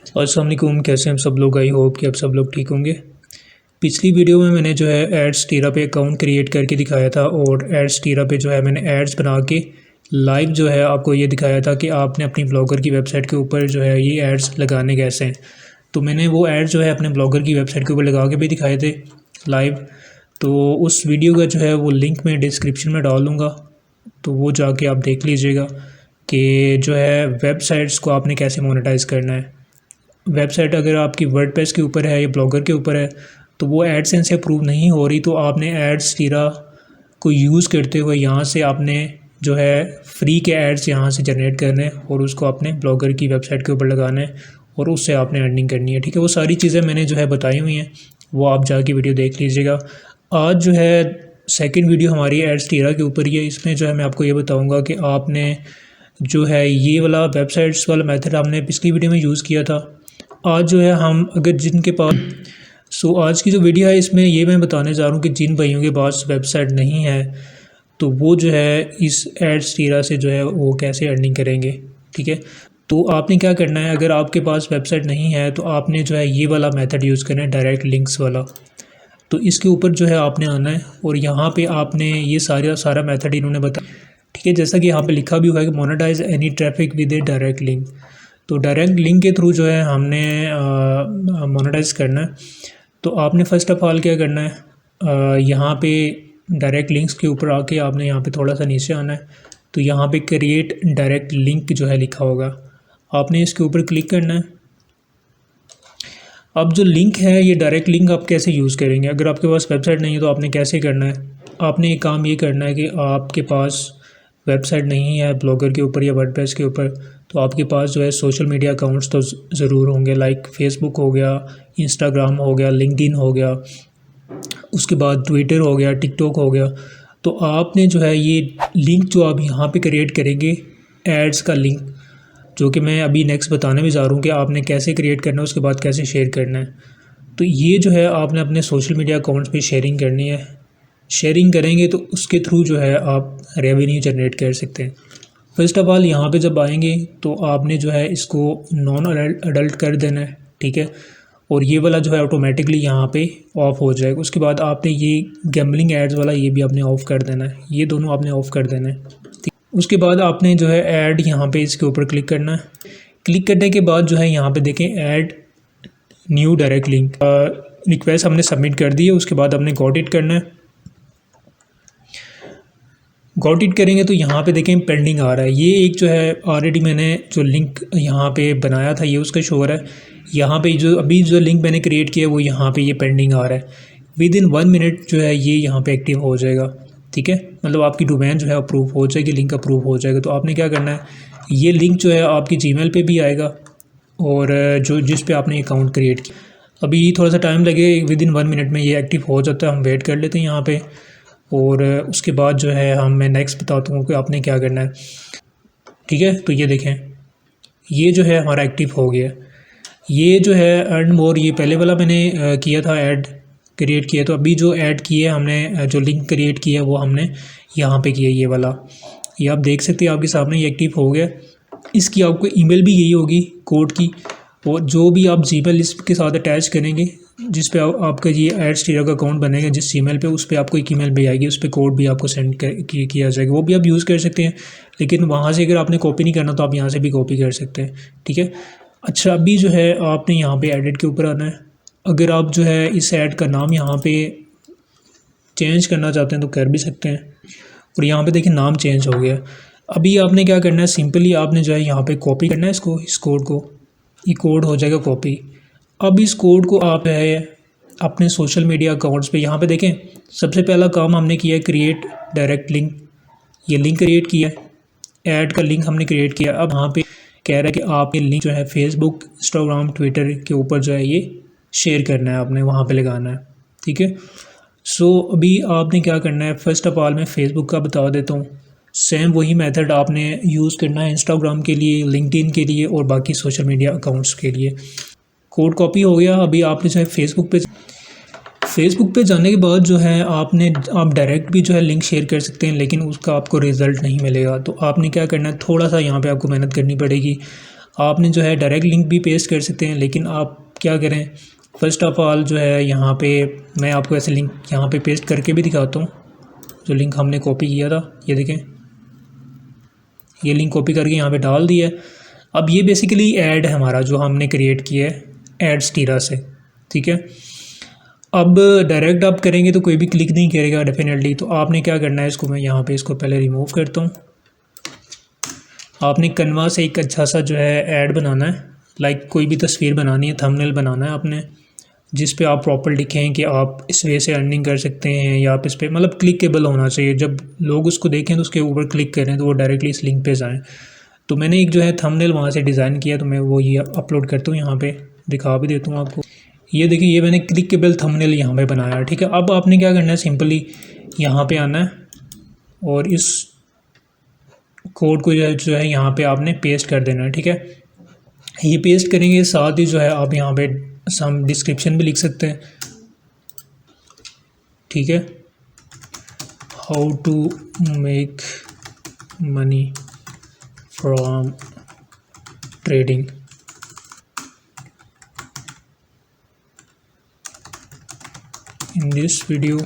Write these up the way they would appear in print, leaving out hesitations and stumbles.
अस्सलाम वालेकुम, कैसे हैं सब लोग। आई होप कि आप सब लोग ठीक होंगे। पिछली वीडियो में मैंने जो है एड्स टीरा पे अकाउंट क्रिएट करके दिखाया था और एड्स टीरा पे जो है मैंने एड्स बना के लाइव जो है आपको ये दिखाया था कि आपने अपनी ब्लॉगर की वेबसाइट के ऊपर जो है ये एड्स लगाने कैसे हैं। तो मैंने वो एड्स जो है अपने ब्लॉगर की वेबसाइट के ऊपर लगा के भी दिखाए थे लाइव। तो उस वीडियो का जो है वो लिंक मैं डिस्क्रिप्शन में डाल दूँगा, तो वो जाके आप देख लीजिएगा कि जो है वेबसाइट्स को आपने कैसे मोनेटाइज़ करना है। वेबसाइट अगर आपकी वर्डप्रेस के ऊपर है या ब्लॉगर के ऊपर है तो वो एडसेंस से अप्रूव नहीं हो रही, तो आपने एड्स टीरा को यूज़ करते हुए यहाँ से आपने जो है फ्री के एड्स यहाँ से जनरेट करने हैं और उसको अपने ब्लॉगर की वेबसाइट के ऊपर लगाना है और उससे आपने अर्निंग करनी है। ठीक है, वो सारी चीज़ें मैंने जो है बताई हुई हैं, वो आप जाके वीडियो देख लीजिएगा। आज जो है सेकंड वीडियो हमारी एड्स टीरा के ऊपर ही है। इसमें जो है मैं आपको ये बताऊँगा कि आपने जो है ये वाला वेबसाइट्स वाला मेथड आपने पिछली वीडियो में यूज़ किया था। आज जो है हम अगर जिनके पास आज की जो वीडियो है इसमें ये मैं बताने जा रहा हूँ कि जिन भाइयों के पास वेबसाइट नहीं है तो वो जो है इस एड्स टीरा से जो है वो कैसे अर्निंग करेंगे। ठीक है, तो आपने क्या करना है, अगर आपके पास वेबसाइट नहीं है तो आपने जो है ये वाला मेथड यूज़ करना है, डायरेक्ट लिंक्स वाला। तो इसके ऊपर जो है आपने आना है और यहाँ पे आपने ये सारा मेथड इन्होंने बताया। ठीक है, जैसा कि यहाँ पे लिखा भी हुआ है कि monetise any traffic with a direct link. तो डायरेक्ट लिंक के थ्रू जो है हमने मोनेटाइज करना है। तो आपने फ़र्स्ट ऑफ़ ऑल क्या करना है, यहाँ पे डायरेक्ट लिंक्स के ऊपर आके आपने यहाँ पे थोड़ा सा नीचे आना है। तो यहाँ पे क्रिएट डायरेक्ट लिंक जो है लिखा होगा, आपने इसके ऊपर क्लिक करना है। अब जो लिंक है ये डायरेक्ट लिंक आप कैसे यूज़ करेंगे, अगर आपके पास वेबसाइट नहीं है तो आपने कैसे करना है। आपने एक काम ये करना है कि आपके पास वेबसाइट नहीं है ब्लॉगर के ऊपर या वर्डप्रेस के ऊपर, तो आपके पास जो है सोशल मीडिया अकाउंट्स तो ज़रूर होंगे, लाइक फेसबुक हो गया, इंस्टाग्राम हो गया, लिंक्डइन हो गया, उसके बाद ट्विटर हो गया, टिकटॉक हो गया। तो आपने जो है ये लिंक जो आप यहाँ पे क्रिएट करेंगे एड्स का लिंक, जो कि मैं अभी नेक्स्ट बताने भी जा रहा हूँ कि आपने कैसे क्रिएट करना है, उसके बाद कैसे शेयर करना है। तो ये जो है आपने अपने सोशल मीडिया अकाउंट्स पे शेयरिंग करनी है। शेयरिंग करेंगे तो उसके थ्रू जो है आप रेवेन्यू जनरेट कर सकते हैं। फ़र्स्ट ऑफ़ ऑल यहाँ पे जब आएंगे तो आपने जो है इसको नॉन अडल्ट कर देना है। ठीक है, और ये वाला जो है ऑटोमेटिकली यहाँ पे ऑफ़ हो जाएगा। उसके बाद आपने ये गैम्बलिंग एड्स वाला ये भी आपने ऑफ़ कर देना है, ये दोनों आपने ऑफ़ कर देना है। उसके बाद आपने जो है ऐड यहाँ पे इसके ऊपर क्लिक करना है। क्लिक करने के बाद जो है यहाँ पे देखें add new direct link request हमने सबमिट कर दी है। उसके बाद आपने गॉट इट करना है। गॉट इट करेंगे तो यहाँ पे देखें पेंडिंग आ रहा है। ये एक जो है ऑलरेडी मैंने जो लिंक यहाँ पे बनाया था ये उसका शो हो रहा है। यहाँ पे जो अभी जो लिंक मैंने क्रिएट किया वो यहाँ पे ये पेंडिंग आ रहा है। विद इन 1 मिनट जो है ये यहाँ पे एक्टिव हो जाएगा। ठीक है, मतलब आपकी डोमेन जो है अप्रूव हो जाएगी, लिंक अप्रूव हो जाएगा। तो आपने क्या करना है, ये लिंक जो है आपकी जीमेल पे भी आएगा और जो जिस पे आपने अकाउंट क्रिएट किया। अभी थोड़ा सा टाइम लगेगा, विद इन 1 मिनट में ये एक्टिव हो जाता है। हम वेट कर लेते हैं यहाँ पे और उसके बाद जो है मैं नेक्स्ट बताता हूँ कि आपने क्या करना है। ठीक है, तो ये देखें ये जो है हमारा एक्टिव हो गया। ये जो है अर्न मोर, ये पहले वाला मैंने किया था, ऐड क्रिएट किया। तो अभी जो ऐड किया हमने, जो लिंक क्रिएट किया वो हमने यहाँ पे किया, ये वाला। ये आप देख सकते हैं आपके सामने ये एक्टिव हो गया। इसकी आपको ईमेल भी यही होगी कोड की, और जो भी आप जीमेल इसके साथ अटैच करेंगे जिस पे आपका ये एड्स टीरा का अकाउंट बनेगा, जिस ईमेल पे, उस पे आपको एक ईमेल भी आएगी, उस पे कोड भी आपको सेंड किया जाएगा। वो भी आप यूज़ कर सकते हैं, लेकिन वहाँ से अगर आपने कॉपी नहीं करना तो आप यहाँ से भी कॉपी कर सकते हैं। ठीक है, अच्छा अभी जो है आपने यहाँ पे एडिट के ऊपर आना है। अगर आप जो है इस ऐड का नाम यहाँ पे चेंज करना चाहते हैं तो कर भी सकते हैं। और यहाँ पे देखिए नाम चेंज हो गया। अभी आपने क्या करना है, सिंपली आपने जो है यहाँ पे कॉपी करना है इसको, इस कोड को, ये कोड हो जाएगा कॉपी। अब इस कोड को आप है अपने सोशल मीडिया अकाउंट्स पे, यहाँ पे देखें सबसे पहला काम हमने किया है क्रिएट डायरेक्ट लिंक। ये लिंक क्रिएट किया है, ऐड का लिंक हमने क्रिएट किया। अब यहाँ पे कह रहा है कि आप ये लिंक जो है फेसबुक, इंस्टाग्राम, ट्विटर के ऊपर जो है ये शेयर करना है, आपने वहाँ पे लगाना है। ठीक है, सो अभी आपने क्या करना है, फ़र्स्ट ऑफ़ ऑल मैं फेसबुक का बता देता हूँ। सेम वही मेथड आपने यूज़ करना है इंस्टाग्राम के लिए, लिंक्डइन के लिए और बाकी सोशल मीडिया अकाउंट्स के लिए। कोड कॉपी हो गया। अभी आपने जो है फेसबुक पे जाने के बाद जो है आप डायरेक्ट भी जो है लिंक शेयर कर सकते हैं, लेकिन उसका आपको रिज़ल्ट नहीं मिलेगा। तो आपने क्या करना है, थोड़ा सा यहाँ पे आपको मेहनत करनी पड़ेगी। आपने जो है डायरेक्ट लिंक भी पेस्ट कर सकते हैं, लेकिन आप क्या करें, फ़र्स्ट ऑफ़ ऑल जो है यहाँ पे मैं आपको ऐसे लिंक यहाँ पे पेस्ट करके भी दिखाता हूँ। जो लिंक हमने कॉपी किया था, ये देखें, ये लिंक कॉपी करके यहाँ पे डाल दिया है। अब ये बेसिकली ऐड है हमारा जो हमने क्रिएट किया है एडस्टीरा से, ठीक है। अब डायरेक्ट आप करेंगे तो कोई भी क्लिक नहीं करेगा डेफिनेटली। तो आपने क्या करना है, इसको मैं यहाँ पे इसको पहले रिमूव करता हूँ। आपने कन्वा से एक अच्छा सा जो है ऐड बनाना है, लाइक कोई भी तस्वीर बनानी है, थंबनेल बनाना है आपने, जिस पे आप प्रॉपर लिखें कि आप इस वे से अर्निंग कर सकते हैं, या आप इस पर मतलब क्लिकेबल होना चाहिए। जब लोग उसको देखें तो उसके ऊपर क्लिक करें तो वो डायरेक्टली इस लिंक पे जाएं। तो मैंने एक जो है थंबनेल वहाँ से डिज़ाइन किया, तो मैं वो ये अपलोड करता हूँ, यहाँ पे दिखा भी देता हूँ आपको। ये देखिए, ये मैंने क्लिकेबल थंबनेल यहाँ पे बनाया, ठीक है। अब आपने क्या करना है, सिंपली यहाँ पे आना है और इस कोड को जो है यहाँ पे आपने पेस्ट कर देना है, ठीक है। ये पेस्ट करेंगे, साथ ही जो है आप यहाँ पे सम डिस्क्रिप्शन भी लिख सकते हैं, ठीक है। How to make money from trading. In this video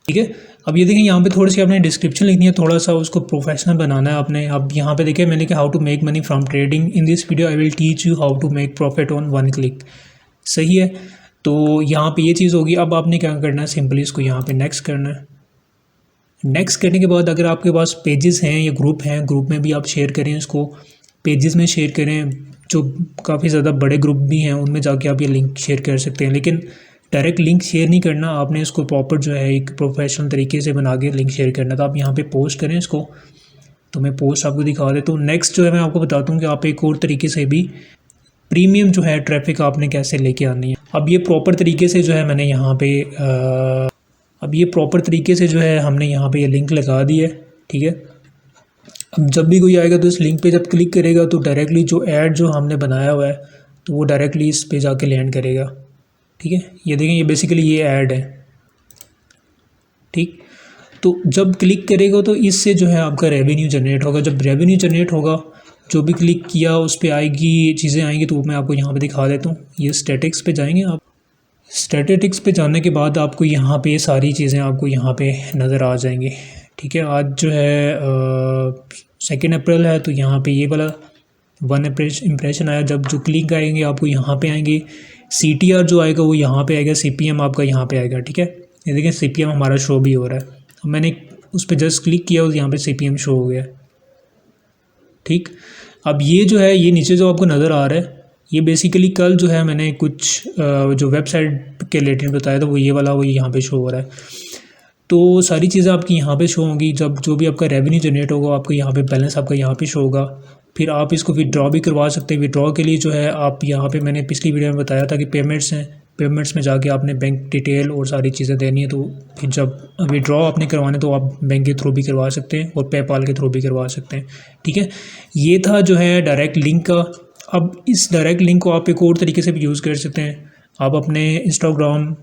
ठीक है। अब ये देखिए, यहाँ पे थोड़ी सी आपने डिस्क्रिप्शन लिखनी है, थोड़ा सा उसको प्रोफेशनल बनाना है आपने। अब यहाँ पे देखिए मैंने कहा how to make money from trading, in this video I will teach you how to make profit on 1 click. सही है, तो यहाँ पे ये चीज़ होगी। अब आपने क्या करना है, सिंपली इसको यहाँ पे नेक्स्ट करना है। नेक्स्ट करने के बाद अगर आपके पास पेजेस हैं या ग्रुप हैं, ग्रुप में भी आप शेयर करें इसको, पेजेस में शेयर करें। जो काफ़ी ज़्यादा बड़े ग्रुप भी हैं उनमें जाके आप ये लिंक शेयर कर सकते हैं, लेकिन डायरेक्ट लिंक शेयर नहीं करना, आपने इसको प्रॉपर जो है एक प्रोफेशनल तरीके से बना के लिंक शेयर करना। तो आप यहाँ पे पोस्ट करें इसको, तो मैं पोस्ट आपको दिखा देता हूँ। नेक्स्ट जो है मैं आपको बताता हूँ कि आप एक और तरीके से भी प्रीमियम जो है ट्रैफिक आपने कैसे लेके आनी है। अब ये प्रॉपर तरीके से जो है मैंने यहाँ पे अब ये प्रॉपर तरीके से जो है हमने यहाँ पे ये लिंक लगा दी है, ठीक है। अब जब भी कोई आएगा तो इस लिंक पे जब क्लिक करेगा तो डायरेक्टली जो ऐड जो हमने बनाया हुआ है तो वो डायरेक्टली इस पे जाके लैंड करेगा, ठीक है। ये देखें, ये बेसिकली ये ऐड है, ठीक। तो जब क्लिक करेगा तो इससे जो है आपका रेवेन्यू जनरेट होगा। जब रेवेन्यू जनरेट होगा, जो भी क्लिक किया उस पर आएगी, चीज़ें आएंगी, तो मैं आपको यहाँ पे दिखा देता हूँ। ये स्टैटिक्स पे जाएंगे आप। स्टैटिस्टिक्स पे जाने के बाद आपको यहाँ पे सारी चीज़ें आपको यहाँ पे नज़र आ जाएंगी, ठीक है। आज जो है 2 अप्रैल है, तो यहाँ पे ये वाला 1 इम्प्रेशन आया। जब जो क्लिक आएंगे आपको यहाँ पे आएंगे, CTR जो आएगा वो यहाँ पे आएगा, CPM आपका यहाँ पे आएगा, ठीक है। ये देखें CPM हमारा शो भी हो रहा है। अब मैंने उस पर जस्ट क्लिक किया और यहाँ पे CPM शो हो गया, ठीक। अब ये जो है, ये नीचे जो आपको नज़र आ रहा है, ये बेसिकली कल जो है मैंने कुछ जो वेबसाइट के रिलेटेड बताया था, वो ये वाला वो यहाँ पे शो हो रहा है। तो सारी चीज़ें आपकी यहाँ पे शो होंगी। जब जो भी आपका रेवेन्यू जनरेट होगा, आपको यहाँ पे बैलेंस आपका यहाँ पे शो होगा। फिर आप इसको विड्रॉ भी करवा सकते हैं। विड्रॉ के लिए जो है आप यहाँ पे, मैंने पिछली वीडियो में बताया था कि पेमेंट्स हैं, पेमेंट्स में जाके आपने बैंक डिटेल और सारी चीज़ें देनी है। तो फिर जब विड्रॉ आपने करवाने तो आप बैंक के थ्रू भी करवा सकते हैं और पेपाल के थ्रू भी करवा सकते हैं, ठीक है। ये था जो है डायरेक्ट लिंक का। अब इस डायरेक्ट लिंक को आप एक और तरीके से भी यूज़ कर सकते हैं। आप अपने इंस्टाग्राम,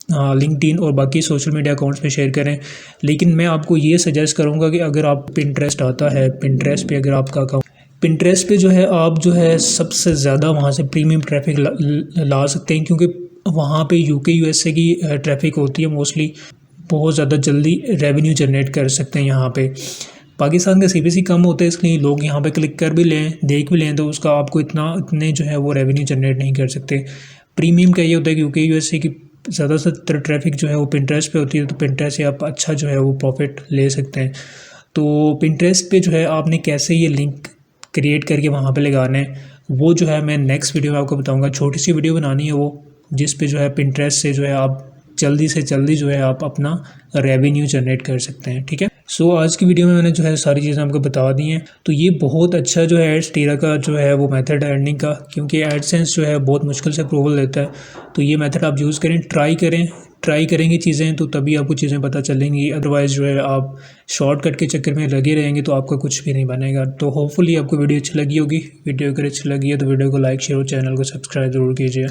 लिंक्डइन और बाकी सोशल मीडिया अकाउंट्स पे शेयर करें। लेकिन मैं आपको ये सजेस्ट करूँगा कि अगर आप पिंटरेस्ट आता है, पिंटरेस्ट पे अगर आपका अकाउंट, पिंटरेस्ट पे जो है आप जो है सबसे ज़्यादा वहाँ से प्रीमियम ट्रैफिक ला सकते हैं, क्योंकि वहाँ पे UK USA की ट्रैफिक होती है मोस्टली। बहुत ज़्यादा जल्दी रेवेन्यू जनरेट कर सकते हैं यहाँ पे। पाकिस्तान का CPC कम होता है, इसलिए लोग यहाँ पे क्लिक कर भी लें, देख भी लें, तो उसका आपको इतने जो है वो रेवेन्यू जनरेट नहीं कर सकते। प्रीमियम का ये होता है कि UK USA की ज़्यादातर ट्रैफिक जो है वो पिंटरेस्ट पे होती है, तो पिंटरेस्ट से आप अच्छा जो है वो प्रॉफिट ले सकते हैं। तो पिंटरेस्ट पे जो है आपने कैसे ये लिंक क्रिएट करके वहाँ पे लगाना है, वो जो है मैं नेक्स्ट वीडियो में आपको बताऊँगा। छोटी सी वीडियो बनानी है वो, जिस पे जो है पिंटरेस्ट से जो है आप जल्दी से जल्दी जो है आप अपना रेवेन्यू जनरेट कर सकते हैं, ठीक है। सो आज की वीडियो में मैंने जो है सारी चीज़ें आपको बता दी हैं। तो ये बहुत अच्छा जो है एडस्टीरा का जो है वो मेथड है अर्निंग का, क्योंकि एडसेंस जो है बहुत मुश्किल से अप्रूवल देता है। तो ये मेथड आप यूज़ करें, ट्राई करें, ट्राई करेंगे चीज़ें तो तभी आपको चीज़ें पता चलेंगी, अदरवाइज़ जो है आप शॉर्टकट के चक्कर में लगे रहेंगे तो आपका कुछ भी नहीं बनेगा। तो होपफुली आपको वीडियो अच्छी लगी होगी। वीडियो अगर अच्छी लगी है तो वीडियो को लाइक शेयर और चैनल को सब्सक्राइब ज़रूर कीजिए।